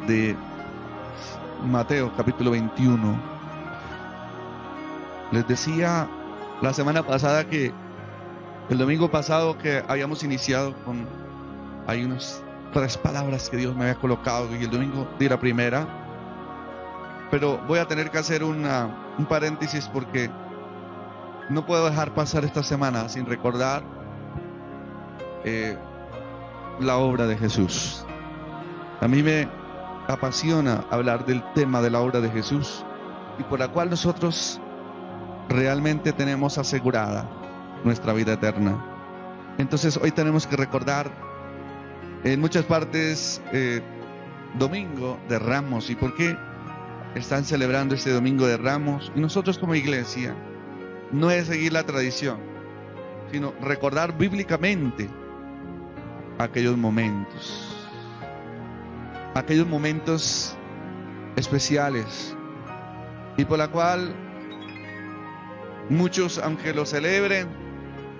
de Mateo capítulo 21. Les decía la semana pasada que el domingo pasado que habíamos iniciado con, hay unas 3 palabras que Dios me había colocado y el domingo di la primera, pero voy a tener que hacer un paréntesis porque no puedo dejar pasar esta semana sin recordar la obra de Jesús. A mí me apasiona hablar del tema de la obra de Jesús y por la cual nosotros realmente tenemos asegurada nuestra vida eterna. Entonces hoy tenemos que recordar en muchas partes Domingo de Ramos. ¿Y por qué están celebrando este Domingo de Ramos? Y nosotros como iglesia no es seguir la tradición, sino recordar bíblicamente aquellos momentos especiales y por la cual muchos, aunque lo celebren,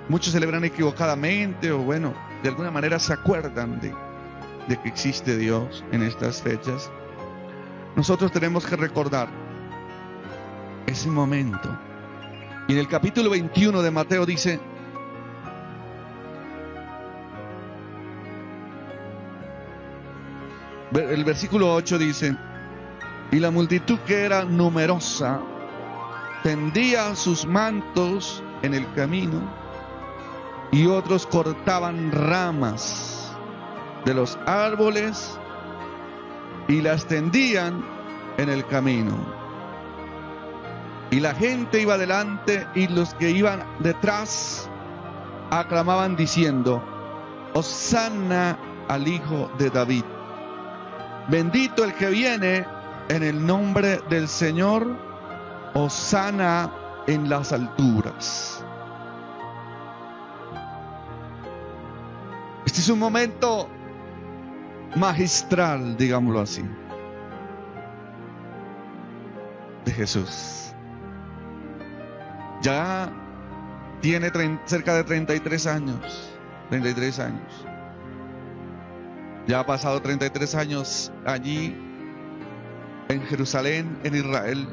muchos celebran equivocadamente o bueno, de alguna manera se acuerdan de que existe Dios en estas fechas. Nosotros tenemos que recordar ese momento. Y en el capítulo 21 de Mateo dice: el versículo 8 dice: y la multitud, que era numerosa, tendía sus mantos en el camino, y otros cortaban ramas de los árboles y las tendían en el camino. Y la gente iba delante y los que iban detrás aclamaban diciendo: Hosana al Hijo de David. Bendito el que viene en el nombre del Señor. Hosana en las alturas. Este es un momento magistral, digámoslo así, de Jesús. Ya tiene cerca de 33 años. 33 años. Ya ha pasado 33 años allí en Jerusalén, en Israel.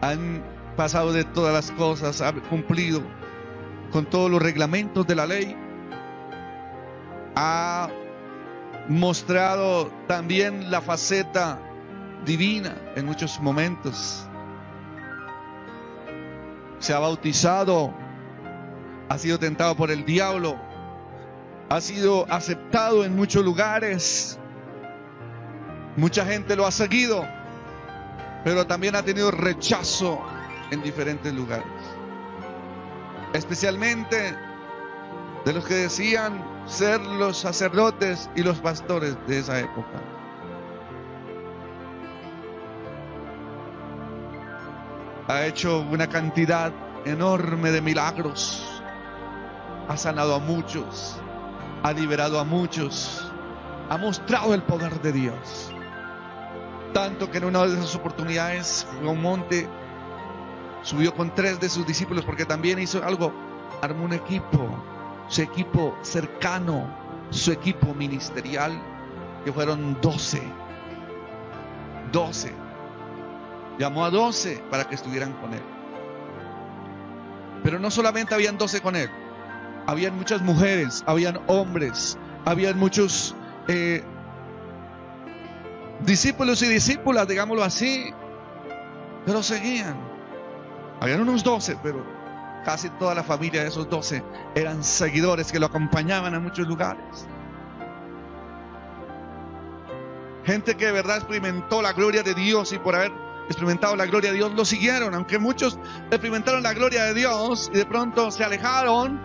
Han pasado de todas las cosas, ha cumplido con todos los reglamentos de la ley. Ha mostrado también la faceta divina en muchos momentos. Se ha bautizado, ha sido tentado por el diablo, ha sido aceptado en muchos lugares. Mucha gente lo ha seguido, pero también ha tenido rechazo en diferentes lugares, especialmente de los que decían ser los sacerdotes y los pastores de esa época. Ha hecho una cantidad enorme de milagros, ha sanado a muchos, ha liberado a muchos, ha mostrado el poder de Dios. Tanto que en una de esas oportunidades fue a un monte, subió con 3 de sus discípulos, porque también hizo algo, armó un equipo, su equipo cercano, su equipo ministerial, que fueron 12. Llamó a 12 para que estuvieran con él. Pero no solamente habían 12 con él, habían muchas mujeres, habían hombres, habían muchos discípulos y discípulas, digámoslo así, pero seguían. Habían unos 12, pero casi toda la familia de esos 12 eran seguidores que lo acompañaban a muchos lugares. Gente que de verdad experimentó la gloria de Dios, y por haber experimentado la gloria de Dios lo siguieron. Aunque muchos experimentaron la gloria de Dios y de pronto se alejaron,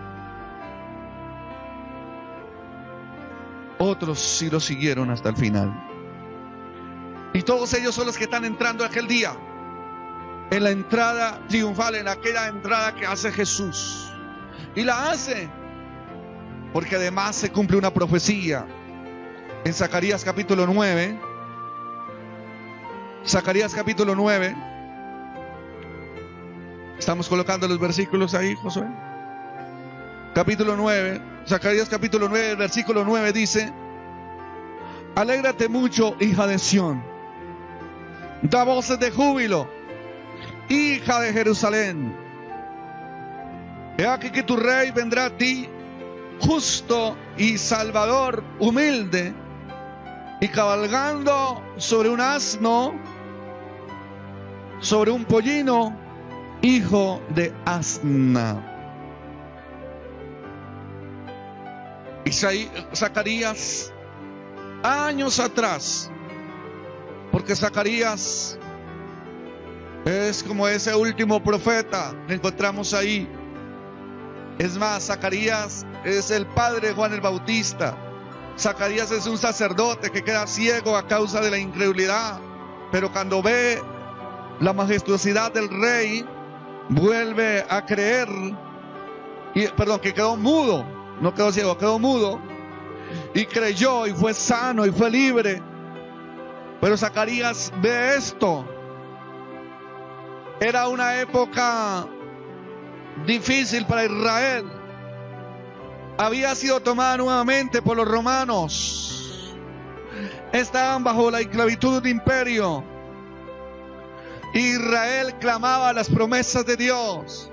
otros sí lo siguieron hasta el final. Y todos ellos son los que están entrando aquel día, en la entrada triunfal, en aquella entrada que hace Jesús. Y la hace porque además se cumple una profecía en Zacarías capítulo 9. Zacarías capítulo 9. Estamos colocando los versículos ahí, Josué. Capítulo 9. Zacarías capítulo 9, versículo 9 dice: Alégrate mucho, hija de Sión. Da voces de júbilo, hija de Jerusalén. He aquí que tu rey vendrá a ti, justo y salvador, humilde, y cabalgando sobre un asno, sobre un pollino, hijo de asna. Zacarías, años atrás, porque Zacarías es como ese último profeta que encontramos ahí. Es más, Zacarías es el padre de Juan el Bautista. Zacarías es un sacerdote que queda ciego a causa de la incredulidad, pero cuando ve la majestuosidad del rey, vuelve a creer. Que quedó mudo, no quedó ciego, quedó mudo, y creyó y fue sano y fue libre. Pero Zacarías ve esto. Era una época difícil para Israel. Había sido tomada nuevamente por los romanos. Estaban bajo la esclavitud del imperio. Israel clamaba las promesas de Dios.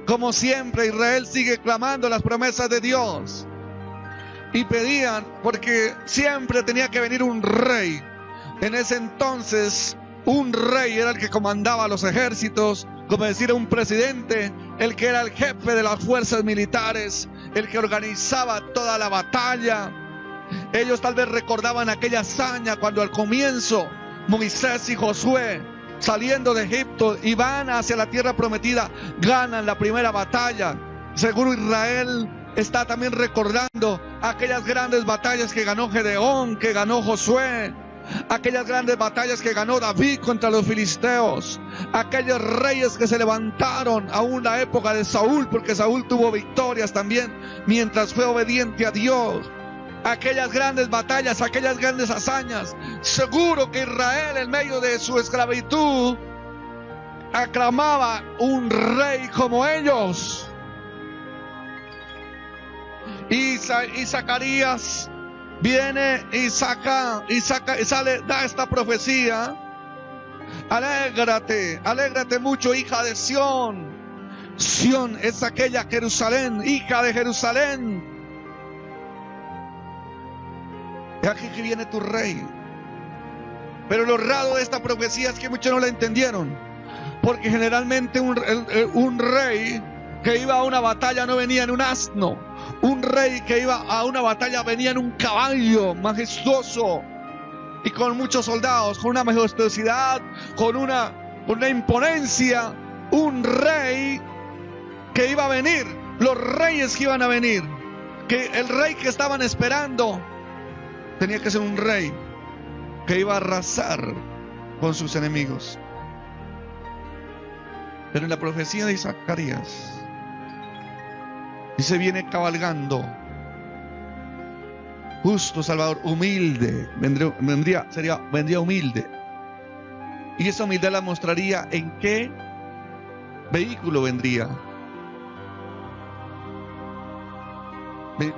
Como siempre, Israel sigue clamando las promesas de Dios. Y pedían, porque siempre tenía que venir un rey. En ese entonces, un rey era el que comandaba los ejércitos, como decir un presidente, el que era el jefe de las fuerzas militares, el que organizaba toda la batalla. Ellos tal vez recordaban aquella hazaña cuando al comienzo Moisés y Josué, saliendo de Egipto y van hacia la tierra prometida, ganan la primera batalla. Seguro Israel está también recordando aquellas grandes batallas que ganó Gedeón, que ganó Josué, aquellas grandes batallas que ganó David contra los filisteos, aquellos reyes que se levantaron aún la época de Saúl, porque Saúl tuvo victorias también mientras fue obediente a Dios. Aquellas grandes batallas, aquellas grandes hazañas. Seguro que Israel, en medio de su esclavitud, aclamaba un rey como ellos. Y Zacarías viene y sale, da esta profecía. Alégrate, alégrate mucho, hija de Sión. Sión es aquella Jerusalén, hija de Jerusalén. Y aquí que viene tu rey. Pero lo raro de esta profecía es que muchos no la entendieron, porque generalmente un rey que iba a una batalla no venía en un asno. Un rey que iba a una batalla venía en un caballo majestuoso y con muchos soldados, con una majestuosidad, con una imponencia. Un rey que iba a venir, los reyes que iban a venir, que el rey que estaban esperando tenía que ser un rey que iba a arrasar con sus enemigos. Pero en la profecía de Zacarías dice: viene cabalgando, justo, salvador, humilde. Vendría humilde. Y esa humildad la mostraría en qué vehículo vendría.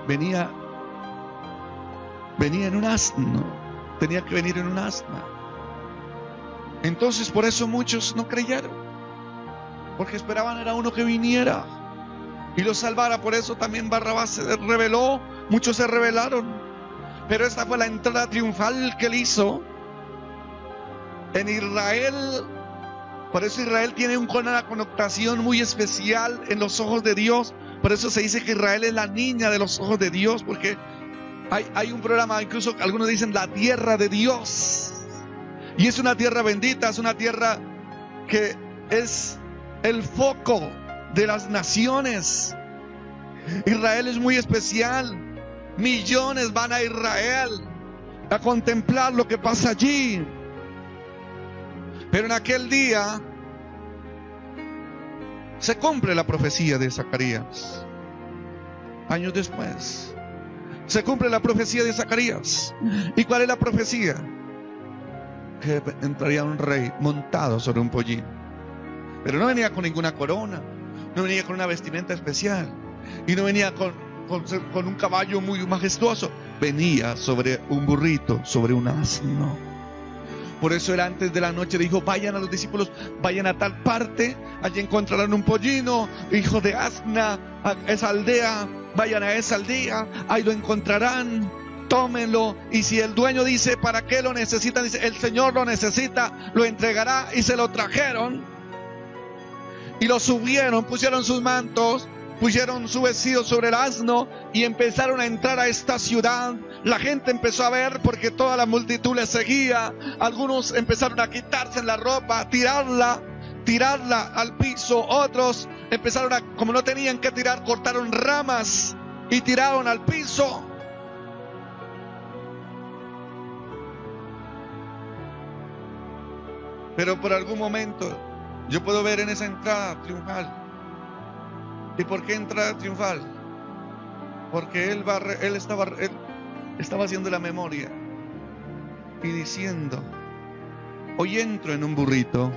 Venía en un asno. Tenía que venir en un asno. Entonces por eso muchos no creyeron, porque esperaban era uno que viniera y los salvara. Por eso también Barrabás se rebeló. Muchos se rebelaron, pero esta fue la entrada triunfal que él hizo en Israel. Por eso Israel tiene una connotación muy especial en los ojos de Dios. Por eso se dice que Israel es la niña de los ojos de Dios, porque hay un programa, incluso algunos dicen la tierra de Dios. Y es una tierra bendita, es una tierra que es el foco de las naciones. Israel es muy especial. Millones van a Israel a contemplar lo que pasa allí. Pero en aquel día se cumple la profecía de Zacarías. Años después se cumple la profecía de Zacarías. ¿Y cuál es la profecía? Que entraría un rey montado sobre un pollino. Pero no venía con ninguna corona, no venía con una vestimenta especial, y no venía con un caballo muy majestuoso. Venía sobre un burrito, sobre un asno. Por eso él antes de la noche dijo: vayan a los discípulos, vayan a tal parte, allí encontrarán un pollino, hijo de asna, a esa aldea, vayan a esa aldea, ahí lo encontrarán, tómenlo. Y si el dueño dice: ¿para qué lo necesitan? Dice: el Señor lo necesita, lo entregará. Y se lo trajeron y lo subieron, pusieron sus mantos, pusieron su vestido sobre el asno y empezaron a entrar a esta ciudad. La gente empezó a ver porque toda la multitud les seguía. Algunos empezaron a quitarse la ropa, tirarla al piso. Otros empezaron a, como no tenían que tirar, cortaron ramas y tiraron al piso. Pero por algún momento yo puedo ver en esa entrada triunfal. ¿Y por qué entrada triunfal? Porque él estaba haciendo la memoria y diciendo: hoy entro en un burrito,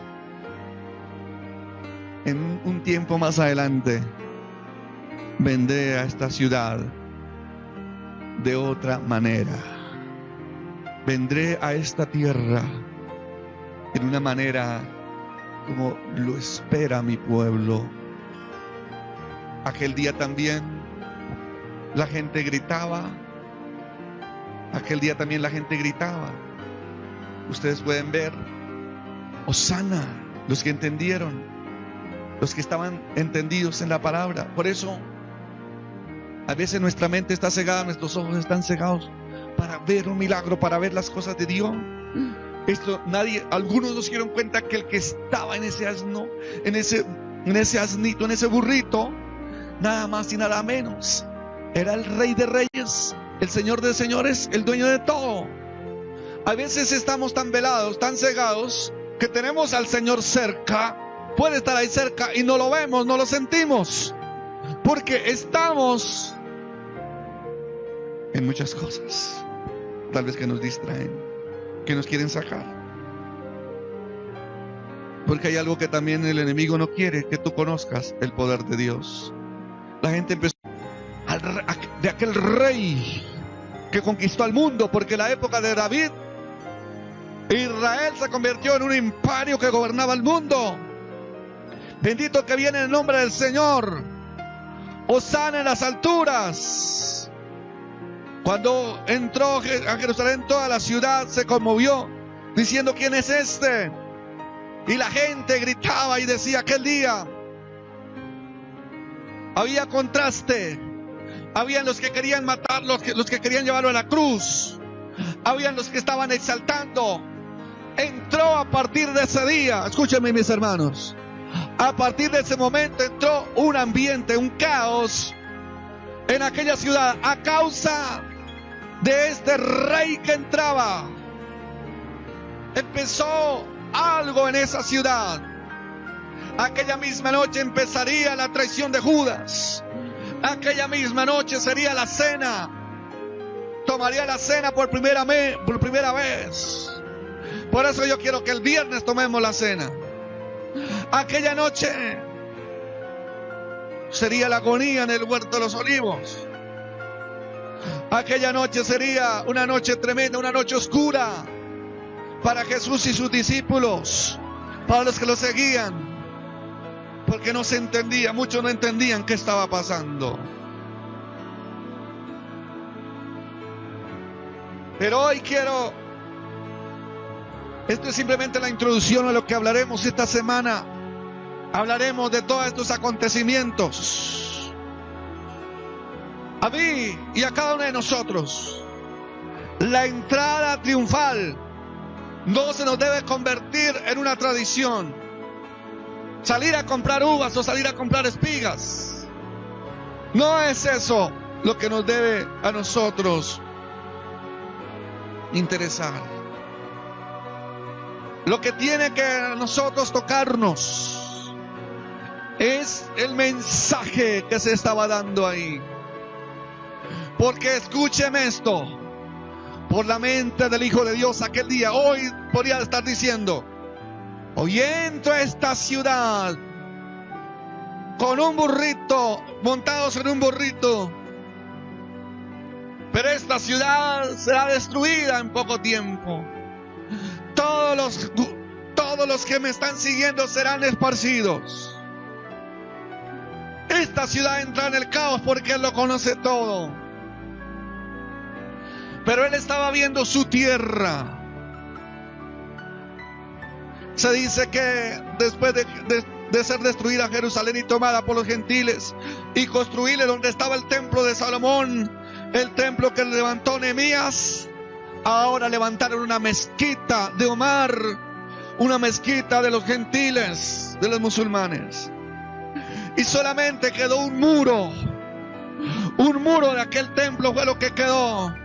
en un tiempo más adelante vendré a esta ciudad de otra manera, vendré a esta tierra en una manera como lo espera mi pueblo. Aquel día también la gente gritaba. Aquel día también la gente gritaba. Ustedes pueden ver: Hosana, los que entendieron, los que estaban entendidos en la palabra. Por eso a veces nuestra mente está cegada, nuestros ojos están cegados para ver un milagro, para ver las cosas de Dios. Algunos nos dieron cuenta que el que estaba en ese asno, en ese asnito, en ese burrito, nada más y nada menos, era el Rey de Reyes, el Señor de Señores, el dueño de todo. A veces estamos tan velados, tan cegados, que tenemos al Señor cerca. Puede estar ahí cerca y no lo vemos, no lo sentimos, porque estamos en muchas cosas, tal vez que nos distraen, que nos quieren sacar. Porque hay algo que también el enemigo no quiere: que tú conozcas el poder de Dios. La gente empezó de aquel rey que conquistó al mundo, porque en la época de David, Israel se convirtió en un imperio que gobernaba el mundo. Bendito que viene el nombre del Señor. Hosana en las alturas. Cuando entró a Jerusalén, toda la ciudad se conmovió, diciendo: ¿quién es este? Y la gente gritaba y decía: aquel día había contraste. Habían los que querían matar, los que querían llevarlo a la cruz. Habían los que estaban exaltando. Entró a partir de ese día, escúchenme mis hermanos, a partir de ese momento entró un ambiente, un caos en aquella ciudad a causa de este rey que entraba. Empezó algo en esa ciudad. Aquella misma noche empezaría la traición de Judas. Aquella misma noche sería la cena. Tomaría la cena por primera vez. Por eso yo quiero que el viernes tomemos la cena. Aquella noche sería la agonía en el huerto de los olivos. Aquella noche sería una noche tremenda, una noche oscura para Jesús y sus discípulos, para los que lo seguían, porque no se entendía, muchos no entendían qué estaba pasando. Pero hoy esto es simplemente la introducción a lo que hablaremos esta semana. Hablaremos de todos estos acontecimientos. A mí y a cada uno de nosotros, la entrada triunfal no se nos debe convertir en una tradición. Salir a comprar uvas o salir a comprar espigas. No es eso lo que nos debe a nosotros interesar. Lo que tiene que a nosotros tocarnos es el mensaje que se estaba dando ahí. Porque escúcheme esto, por la mente del Hijo de Dios aquel día, hoy podría estar diciendo: hoy entro a esta ciudad con un burrito, montados en un burrito, Pero esta ciudad será destruida en poco tiempo. Todos los que me están siguiendo serán esparcidos. Esta ciudad entra en el caos porque Él lo conoce todo. Pero Él estaba viendo su tierra. Se dice que después de ser destruida Jerusalén y tomada por los gentiles y construirle donde estaba el templo de Salomón, el templo que levantó Nehemías, ahora levantaron una mezquita de Omar, una mezquita de los gentiles, de los musulmanes. Y solamente quedó un muro de aquel templo fue lo que quedó.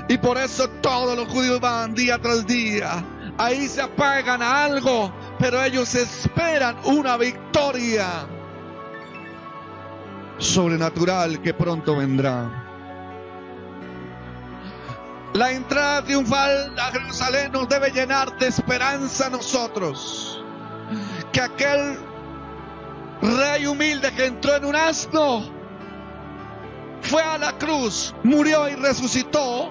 Y por eso todos los judíos van día tras día. Ahí se apagan a algo, pero ellos esperan una victoria sobrenatural que pronto vendrá. La entrada triunfal a Jerusalén nos debe llenar de esperanza a nosotros. Que aquel rey humilde que entró en un asno, fue a la cruz, murió y resucitó,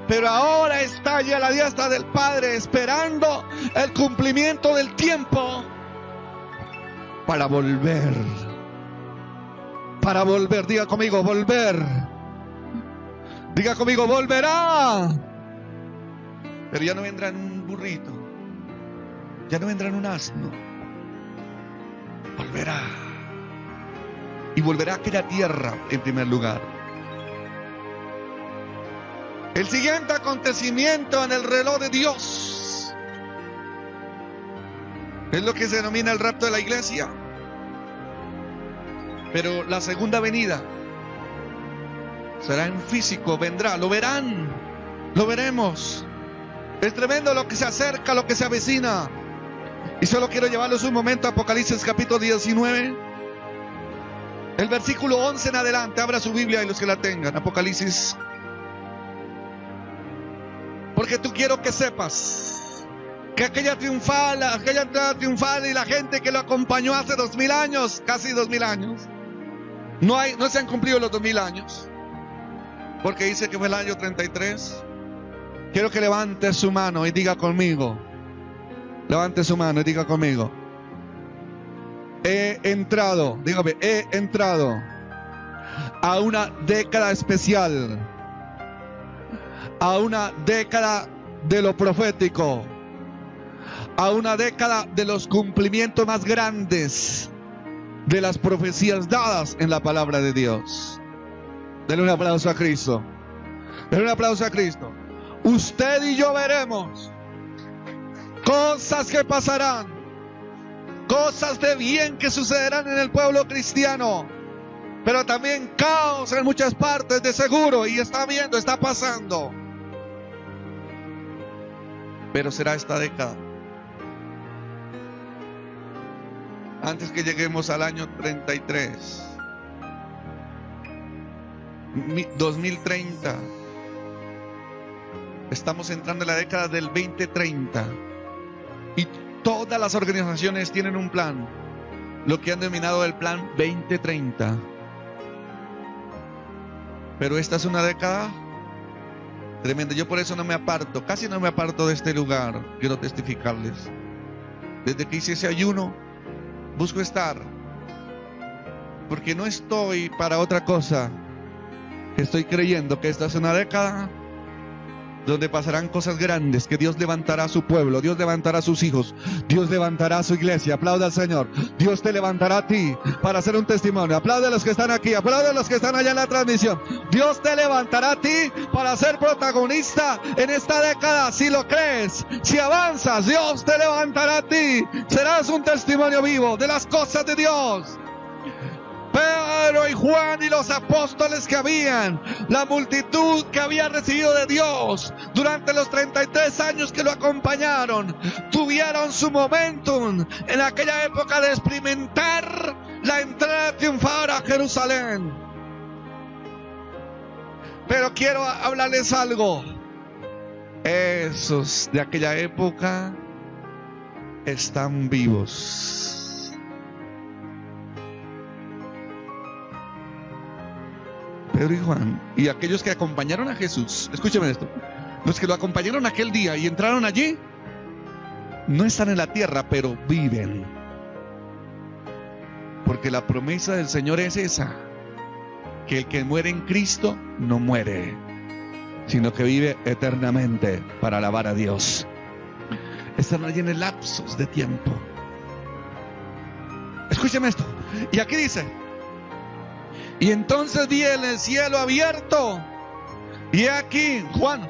pero ahora está allí a la diestra del Padre esperando el cumplimiento del tiempo para volver. Diga conmigo, volver. Diga conmigo, volverá. Pero ya no vendrá en un burrito, ya no vendrá en un asno. Volverá. Y volverá a aquella tierra en primer lugar. El siguiente acontecimiento en el reloj de Dios es lo que se denomina el rapto de la iglesia. Pero la segunda venida será en físico, vendrá, lo verán, lo veremos. Es tremendo lo que se acerca, lo que se avecina. Y solo quiero llevarlos un momento a Apocalipsis capítulo 19. El versículo 11 en adelante. Abra su Biblia y los que la tengan. Apocalipsis. Porque tú quiero que sepas que aquella entrada triunfal y la gente que lo acompañó hace 2000 años, casi 2000 años, no se han cumplido los 2000 años. Porque dice que fue el año 33. Quiero que levante su mano y diga conmigo. Levante su mano y diga conmigo. He entrado a una década especial, a una década de lo profético, a una década de los cumplimientos más grandes de las profecías dadas en la palabra de Dios. Denle un aplauso a Cristo. Denle un aplauso a Cristo. Usted y yo veremos cosas que pasarán, cosas de bien que sucederán en el pueblo cristiano, pero también caos en muchas partes de seguro, y está pasando. Pero será esta década, antes que lleguemos al año 33, 2030. Estamos entrando en la década del 2030 y todas las organizaciones tienen un plan, lo que han denominado el plan 2030. Pero esta es una década tremenda. Yo por eso no me aparto, casi no me aparto de este lugar. Quiero testificarles. Desde que hice ese ayuno, busco estar, porque no estoy para otra cosa. Estoy creyendo que esta es una década donde pasarán cosas grandes, que Dios levantará a su pueblo, Dios levantará a sus hijos, Dios levantará a su iglesia. Aplauda al Señor. Dios te levantará a ti para hacer un testimonio. Aplaude a los que están aquí, aplaude a los que están allá en la transmisión. Dios te levantará a ti para ser protagonista en esta década. Si lo crees, si avanzas, Dios te levantará a ti. Serás un testimonio vivo de las cosas de Dios. Pedro y Juan y los apóstoles que habían, la multitud que había recibido de Dios durante los 33 años que lo acompañaron, tuvieron su momentum en aquella época de experimentar la entrada triunfal a Jerusalén. Pero quiero hablarles algo. Esos de aquella época están vivos. Pedro y Juan y aquellos que acompañaron a Jesús, escúcheme esto, los que lo acompañaron aquel día y entraron allí, no están en la tierra, pero viven. Porque la promesa del Señor es esa, que el que muere en Cristo no muere, sino que vive eternamente para alabar a Dios. Están allí en el lapsos de tiempo. Escúcheme esto. Y aquí dice: y entonces vi en el cielo abierto, y he aquí, Juan,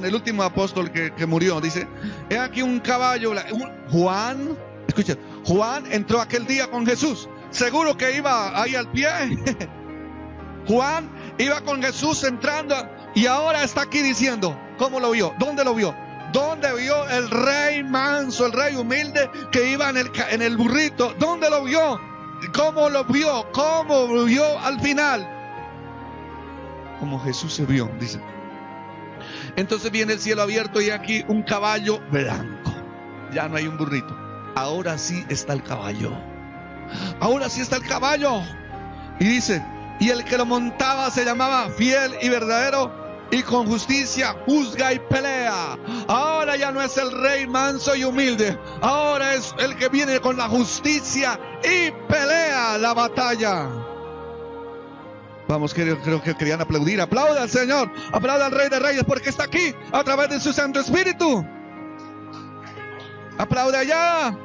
el último apóstol que murió, dice: he aquí un caballo. Juan, escucha, Juan entró aquel día con Jesús. Seguro que iba ahí al pie. Juan iba con Jesús entrando, y ahora está aquí diciendo, ¿cómo lo vio? ¿Dónde lo vio? ¿Dónde vio el rey manso, el rey humilde que iba en el burrito? ¿Dónde lo vio? ¿Cómo lo vio? ¿Cómo lo vio al final? Como Jesús se vio, dice. Entonces viene el cielo abierto y aquí un caballo blanco. Ya no hay un burrito. Ahora sí está el caballo. Ahora sí está el caballo. Y dice: y el que lo montaba se llamaba Fiel y Verdadero, y con justicia juzga y pelea. Ahora ya no es el rey manso y humilde, ahora es el que viene con la justicia y pelea la batalla. Vamos, creo que querían aplaudir. Aplauda al Señor, aplauda al Rey de Reyes, porque está aquí a través de su Santo Espíritu. Aplaude allá.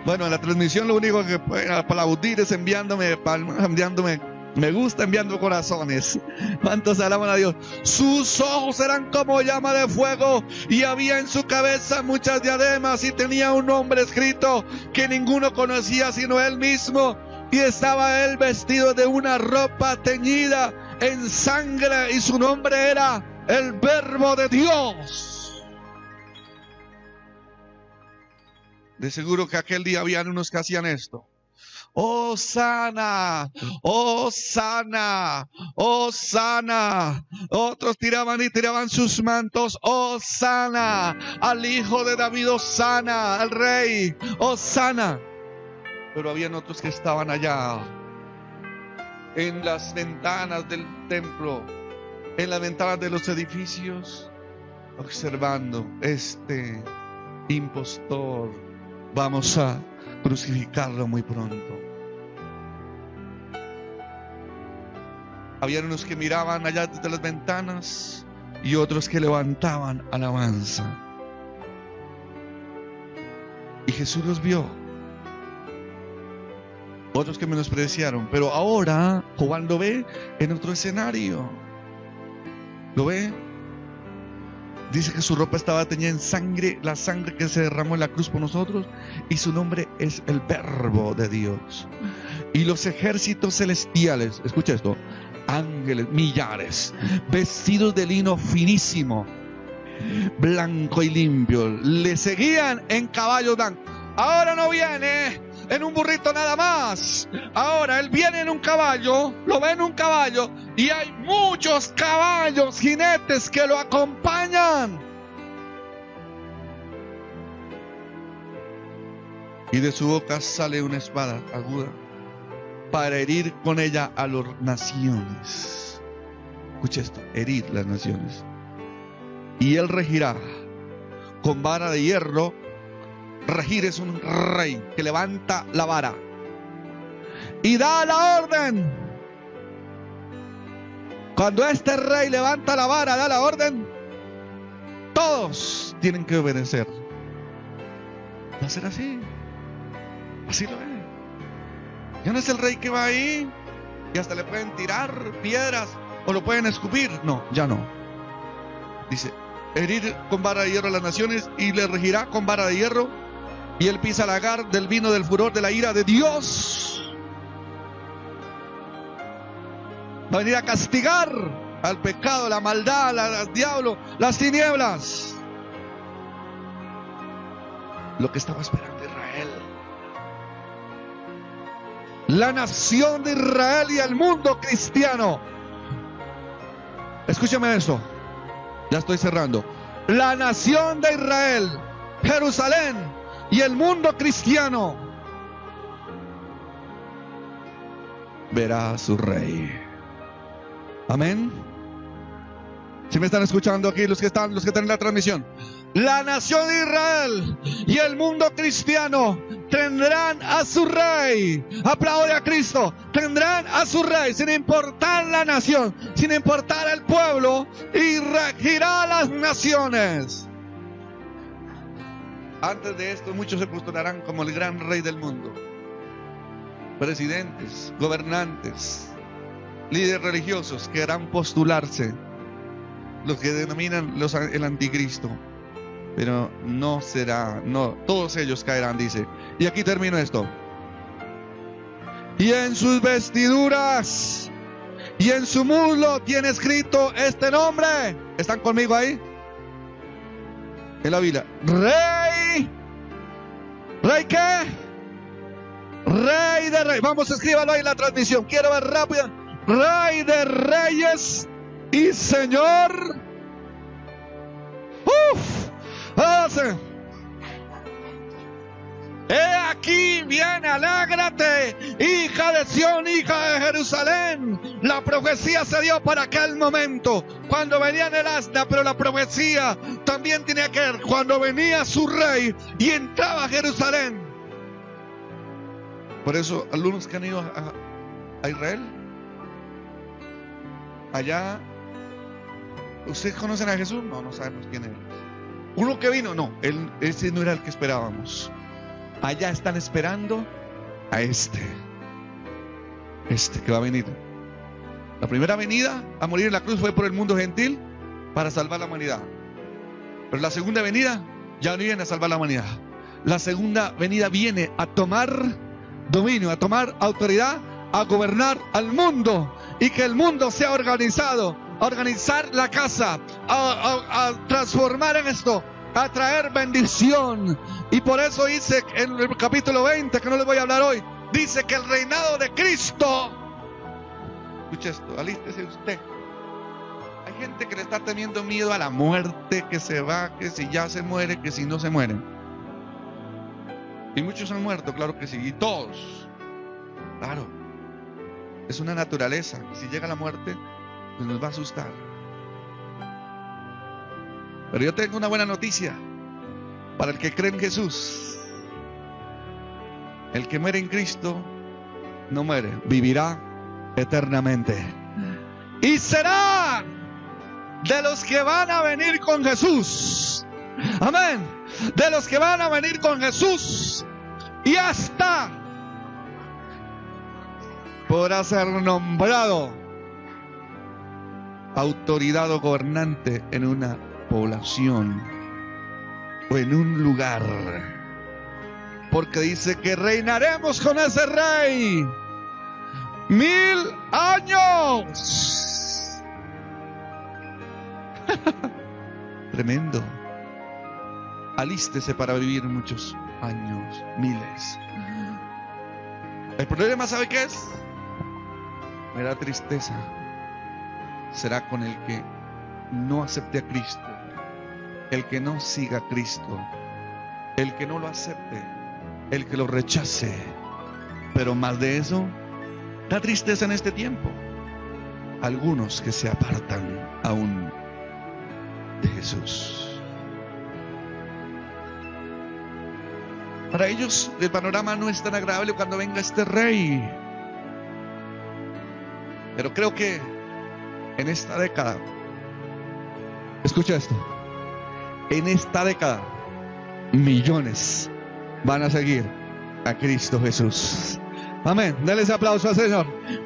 Bueno, en la transmisión lo único que pueden aplaudir es enviándome palmas, enviándome me gusta, enviando corazones. ¿Cuántos alaban a Dios? Sus ojos eran como llama de fuego, y había en su cabeza muchas diademas, y tenía un nombre escrito que ninguno conocía sino él mismo. Y estaba él vestido de una ropa teñida en sangre, y su nombre era el Verbo de Dios. De seguro que aquel día habían unos que hacían esto: Hosana, Hosana, Hosana. Otros tiraban sus mantos: Hosana al Hijo de David, Hosana al Rey, Hosana. Pero habían otros que estaban allá en las ventanas del templo, en las ventanas de los edificios, observando: este impostor, vamos a crucificarlo muy pronto. Habían unos que miraban allá desde las ventanas y otros que levantaban alabanza. Y Jesús los vio. Otros que menospreciaron. Pero ahora Juan lo ve en otro escenario. ¿Lo ve? Dice que su ropa estaba teñida en sangre, la sangre que se derramó en la cruz por nosotros, y su nombre es el Verbo de Dios. Y los ejércitos celestiales, escucha esto, ángeles, millares, vestidos de lino finísimo, blanco y limpio, le seguían en caballos blancos. Ahora no viene en un burrito nada más. Ahora él viene en un caballo, lo ve en un caballo, y hay muchos caballos, jinetes que lo acompañan. Y de su boca sale una espada aguda para herir con ella a las naciones. Escucha esto: herir las naciones. Y él regirá con vara de hierro. Regir es un rey que levanta la vara y da la orden. Cuando este rey levanta la vara, da la orden, todos tienen que obedecer. Va a ser así. Así lo es. Ya no es el rey que va ahí y hasta le pueden tirar piedras o lo pueden escupir. No, ya no. Dice: herir con vara de hierro a las naciones, y le regirá con vara de hierro. Y él pisa el lagar del vino del furor de la ira de Dios. Va a venir a castigar al pecado, la maldad, al diablo, las tinieblas. Lo que estaba esperando Israel, la nación de Israel y el mundo cristiano. Escúchame eso, ya estoy cerrando. La nación de Israel, Jerusalén y el mundo cristiano verá a su rey. Amén. Si me están escuchando aquí, los que están en la transmisión, la nación de Israel y el mundo cristiano tendrán a su rey. Aplaude a Cristo. Tendrán a su rey, sin importar la nación, sin importar el pueblo, y regirá las naciones. Antes de esto, muchos se postularán como el gran rey del mundo. Presidentes, gobernantes, líderes religiosos querrán postularse, los que denominan el anticristo. Pero no será, no, todos ellos caerán, dice. Y aquí termino esto. Y en sus vestiduras y en su muslo tiene escrito este nombre. ¿Están conmigo ahí? En la Biblia. Rey. ¿Rey qué? Rey de reyes. Vamos, escríbalo ahí en la transmisión. Quiero ver rápido. Rey de reyes y Señor. He aquí viene, alégrate, hija de Sión, hija de Jerusalén. La profecía se dio para aquel momento, cuando venía el asna, pero la profecía también tenía que ver cuando venía su rey y entraba a Jerusalén. Por eso, algunos que han ido a Israel, allá, ¿ustedes conocen a Jesús? No, no sabemos quién es. Uno que vino, no, ese no era el que esperábamos. Allá están esperando a este que va a venir. La primera venida a morir en la cruz fue por el mundo gentil para salvar la humanidad. Pero la segunda venida ya no viene a salvar la humanidad. La segunda venida viene a tomar dominio, a tomar autoridad, a gobernar al mundo, y que el mundo sea organizado, a organizar la casa, a transformar en esto, a traer bendición. Y por eso dice en el capítulo 20, que no les voy a hablar hoy, dice que el reinado de Cristo, escuche esto, alístese usted. Hay gente que le está teniendo miedo a la muerte, que se va, que si ya se muere, que si no se muere. Y muchos han muerto, claro que sí, y todos, claro, es una naturaleza. Si llega la muerte, pues nos va a asustar. Pero yo tengo una buena noticia para el que cree en Jesús. El que muere en Cristo no muere, vivirá eternamente. Y será de los que van a venir con Jesús. Amén. De los que van a venir con Jesús. Y hasta podrá ser nombrado autoridad o gobernante en una población o en un lugar, porque dice que reinaremos con ese rey 1000 años. Tremendo. Alístese para vivir muchos años, miles. El problema, ¿sabe qué es? Me da tristeza. Será con el que no acepte a Cristo, el que no siga a Cristo, el que no lo acepte, el que lo rechace. Pero más de eso, da tristeza en este tiempo. Algunos que se apartan aún de Jesús. Para ellos el panorama no es tan agradable cuando venga este rey. Pero creo que en esta década, escucha esto, en esta década millones van a seguir a Cristo Jesús. Amén. Denles aplauso al Señor.